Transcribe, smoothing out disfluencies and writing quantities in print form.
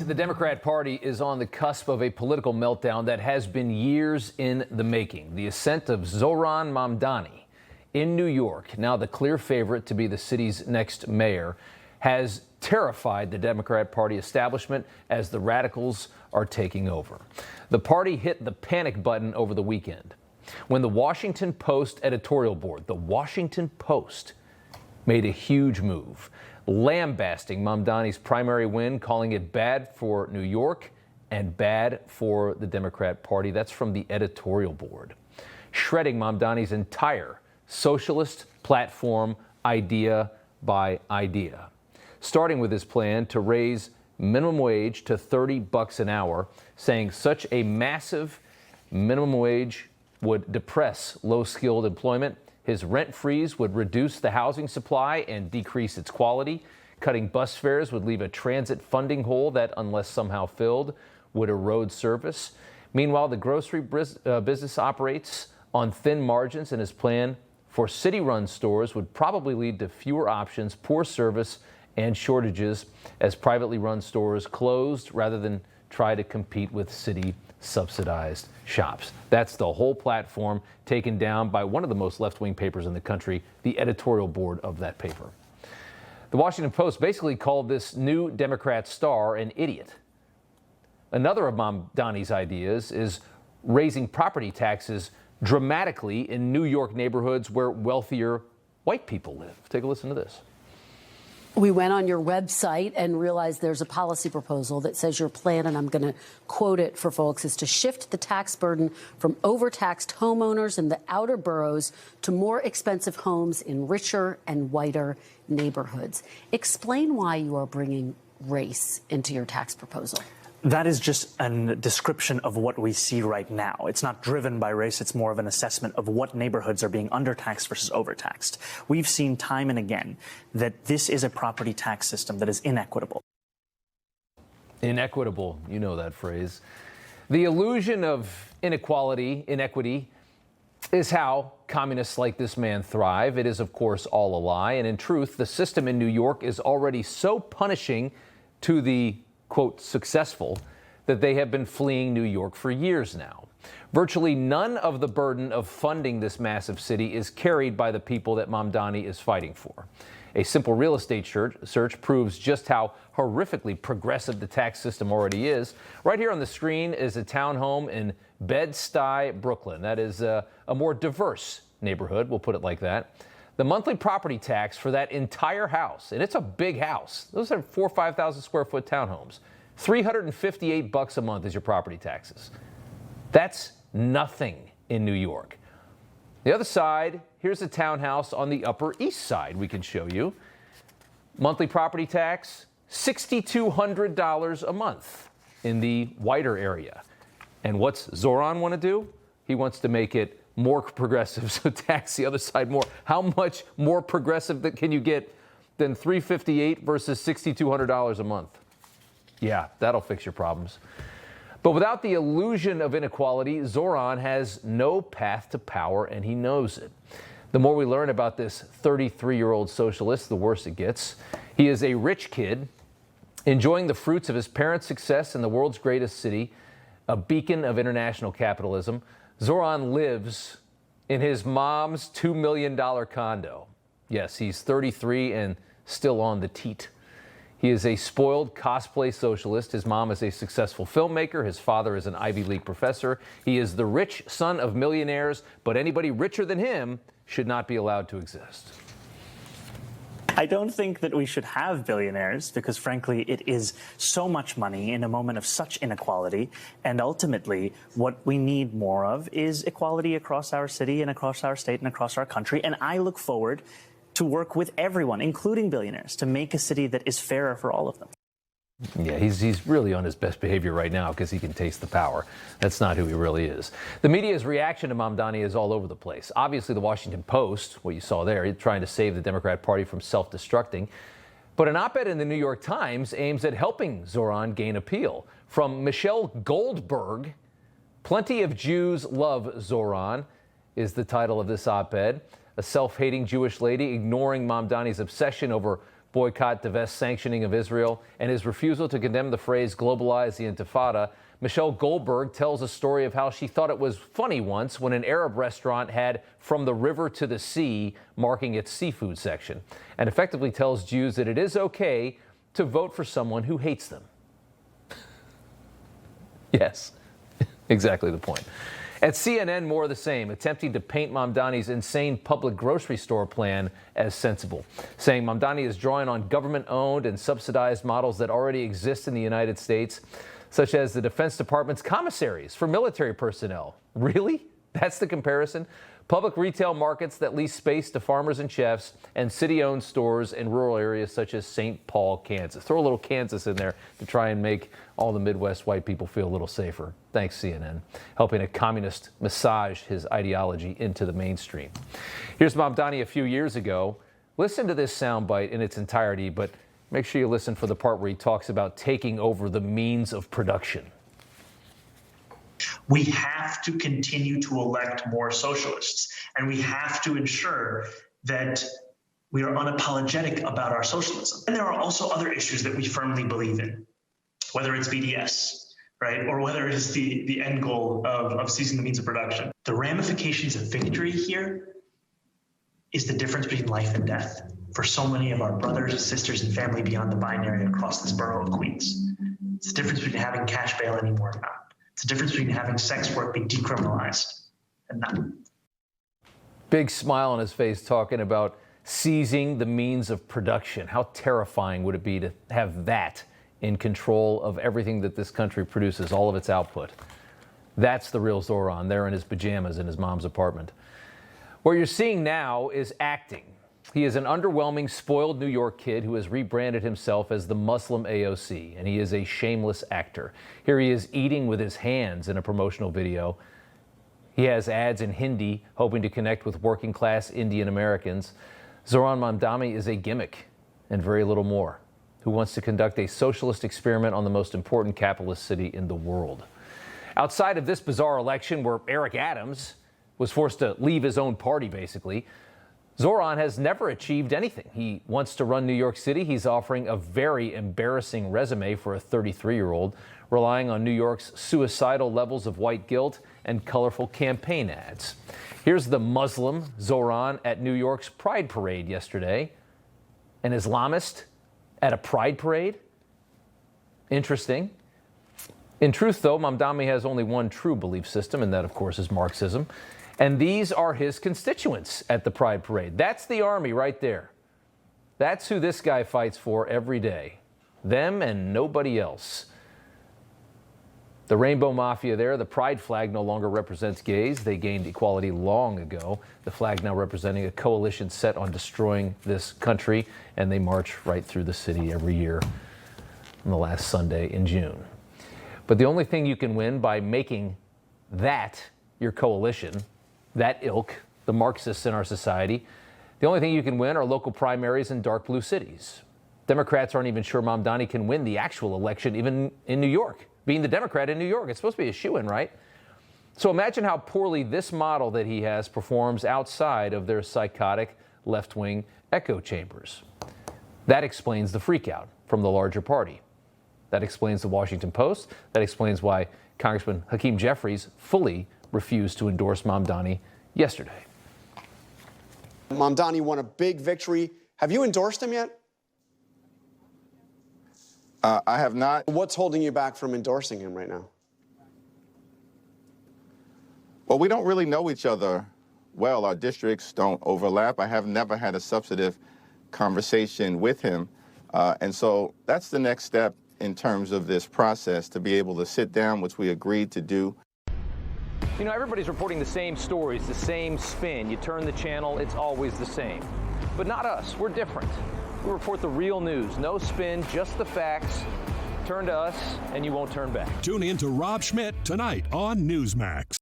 the Democrat Party is on the cusp of a political meltdown that has been years in the making. The ascent of Zohran Mamdani in New York, now the clear favorite to be the city's next mayor, has terrified the Democrat Party establishment as the radicals are taking over. The party hit the panic button over the weekend when the Washington Post editorial board, the Washington Post, made a huge move, lambasting Mamdani's primary win, calling it bad for New York and bad for the Democrat Party. That's from the editorial board, shredding Mamdani's entire socialist platform idea by idea, starting with his plan to raise minimum wage to $30 an hour, saying such a massive minimum wage would depress low-skilled employment. His rent freeze would reduce the housing supply and decrease its quality. Cutting bus fares would leave a transit funding hole that, unless somehow filled, would erode service. Meanwhile, the grocery business operates on thin margins, and his plan for city-run stores would probably lead to fewer options, poor service, and shortages as privately run stores closed rather than try to compete with city-subsidized shops. That's the whole platform, taken down by one of the most left-wing papers in the country, the editorial board of that paper. The Washington Post basically called this new Democrat star an idiot. Another of Mamdani's ideas is raising property taxes dramatically in New York neighborhoods where wealthier white people live. Take a listen to this. We went on your website and realized there's a policy proposal that says your plan, and I'm going to quote it for folks, is to shift the tax burden from overtaxed homeowners in the outer boroughs to more expensive homes in richer and whiter neighborhoods. Explain why you are bringing race into your tax proposal. That is just a description of what we see right now. It's not driven by race. It's more of an assessment of what neighborhoods are being undertaxed versus overtaxed. We've seen time and again that this is a property tax system that is inequitable. Inequitable, you know that phrase. The illusion of inequity, is how communists like this man thrive. It is, of course, all a lie. And in truth, the system in New York is already so punishing to the quote, successful, that they have been fleeing New York for years now. Virtually none of the burden of funding this massive city is carried by the people that Mamdani is fighting for. A simple real estate search proves just how horrifically progressive the tax system already is. Right here on the screen is a townhome in Bed-Stuy, Brooklyn. That is a more diverse neighborhood, we'll put it like that. The monthly property tax for that entire house, and it's a big house. Those are 4,000 or 5,000 square foot townhomes. $358 a month is your property taxes. That's nothing in New York. The other side, here's a townhouse on the Upper East Side we can show you. Monthly property tax, $6,200 a month in the whiter area. And what's Zohran want to do? He wants to make it more progressive, so tax the other side more. How much more progressive can you get than $358 versus $6,200 a month? Yeah, that'll fix your problems. But without the illusion of inequality, Zohran has no path to power, and he knows it. The more we learn about this 33-year-old socialist, the worse it gets. He is a rich kid, enjoying the fruits of his parents' success in the world's greatest city, a beacon of international capitalism. Zohran lives in his mom's $2 million condo. Yes, he's 33 and still on the teat. He is a spoiled cosplay socialist. His mom is a successful filmmaker. His father is an Ivy League professor. He is the rich son of millionaires, but anybody richer than him should not be allowed to exist. I don't think that we should have billionaires because, frankly, it is so much money in a moment of such inequality. And ultimately, what we need more of is equality across our city and across our state and across our country. And I look forward to work with everyone, including billionaires, to make a city that is fairer for all of them. Yeah, he's really on his best behavior right now because he can taste the power. That's not who he really is. The media's reaction to Mamdani is all over the place. Obviously, the Washington Post, what you saw there, trying to save the Democrat Party from self-destructing. But an op-ed in the New York Times aims at helping Zohran gain appeal. From Michelle Goldberg, "Plenty of Jews Love Zohran" is the title of this op-ed. A self-hating Jewish lady ignoring Mamdani's obsession over boycott, divest, sanctioning of Israel, and his refusal to condemn the phrase globalize the Intifada, Michelle Goldberg tells a story of how she thought it was funny once when an Arab restaurant had "from the river to the sea" marking its seafood section, and effectively tells Jews that it is okay to vote for someone who hates them. Yes, exactly the point. At CNN, more of the same, attempting to paint Mamdani's insane public grocery store plan as sensible, saying Mamdani is drawing on government-owned and subsidized models that already exist in the United States, such as the Defense Department's commissaries for military personnel. Really? That's the comparison? Public retail markets that lease space to farmers and chefs, and city-owned stores in rural areas such as St. Paul, Kansas. Throw a little Kansas in there to try and make all the Midwest white people feel a little safer. Thanks, CNN, helping a communist massage his ideology into the mainstream. Here's Mamdani a few years ago. Listen to this soundbite in its entirety, but make sure you listen for the part where he talks about taking over the means of production. We have to continue to elect more socialists, and we have to ensure that we are unapologetic about our socialism. And there are also other issues that we firmly believe in, whether it's BDS, right, or whether it is the end goal of seizing the means of production. The ramifications of victory here is the difference between life and death for so many of our brothers, sisters, and family beyond the binary across this borough of Queens. It's the difference between having cash bail anymore or not. It's the difference between having sex work be decriminalized and not. Big smile on his face talking about seizing the means of production. How terrifying would it be to have that in control of everything that this country produces, all of its output? That's the real Zohran there in his pajamas in his mom's apartment. What you're seeing now is acting. He is an underwhelming, spoiled New York kid who has rebranded himself as the Muslim AOC, and he is a shameless actor. Here he is eating with his hands in a promotional video. He has ads in Hindi, hoping to connect with working-class Indian Americans. Zohran Mamdani is a gimmick and very little more, who wants to conduct a socialist experiment on the most important capitalist city in the world. Outside of this bizarre election where Eric Adams was forced to leave his own party, basically, Zohran has never achieved anything. He wants to run New York City. He's offering a very embarrassing resume for a 33-year-old, relying on New York's suicidal levels of white guilt and colorful campaign ads. Here's the Muslim Zohran at New York's Pride Parade yesterday. An Islamist at a Pride Parade? Interesting. In truth, though, Mamdani has only one true belief system, and that, of course, is Marxism. And these are his constituents at the Pride Parade. That's the army right there. That's who this guy fights for every day. Them and nobody else. The Rainbow Mafia there, the Pride flag no longer represents gays. They gained equality long ago. The flag now representing a coalition set on destroying this country, and they march right through the city every year on the last Sunday in June. But the only thing you can win by making that your coalition, that ilk, the Marxists in our society, the only thing you can win are local primaries in dark blue cities. Democrats aren't even sure Mamdani can win the actual election, even in New York. Being the Democrat in New York, it's supposed to be a shoo-in, right? So imagine how poorly this model that he has performs outside of their psychotic left-wing echo chambers. That explains the freakout from the larger party. That explains the Washington Post. That explains why Congressman Hakeem Jeffries fully refused to endorse Mamdani yesterday. Mamdani won a big victory. Have you endorsed him yet? I have not. What's holding you back from endorsing him right now? Well, we don't really know each other well. Our districts don't overlap. I have never had a substantive conversation with him. And so that's the next step in terms of this process, to be able to sit down, which we agreed to do. You know, everybody's reporting the same stories, the same spin. You turn the channel, it's always the same. But not us. We're different. We report the real news. No spin, just the facts. Turn to us, and you won't turn back. Tune in to Rob Schmitt Tonight on Newsmax.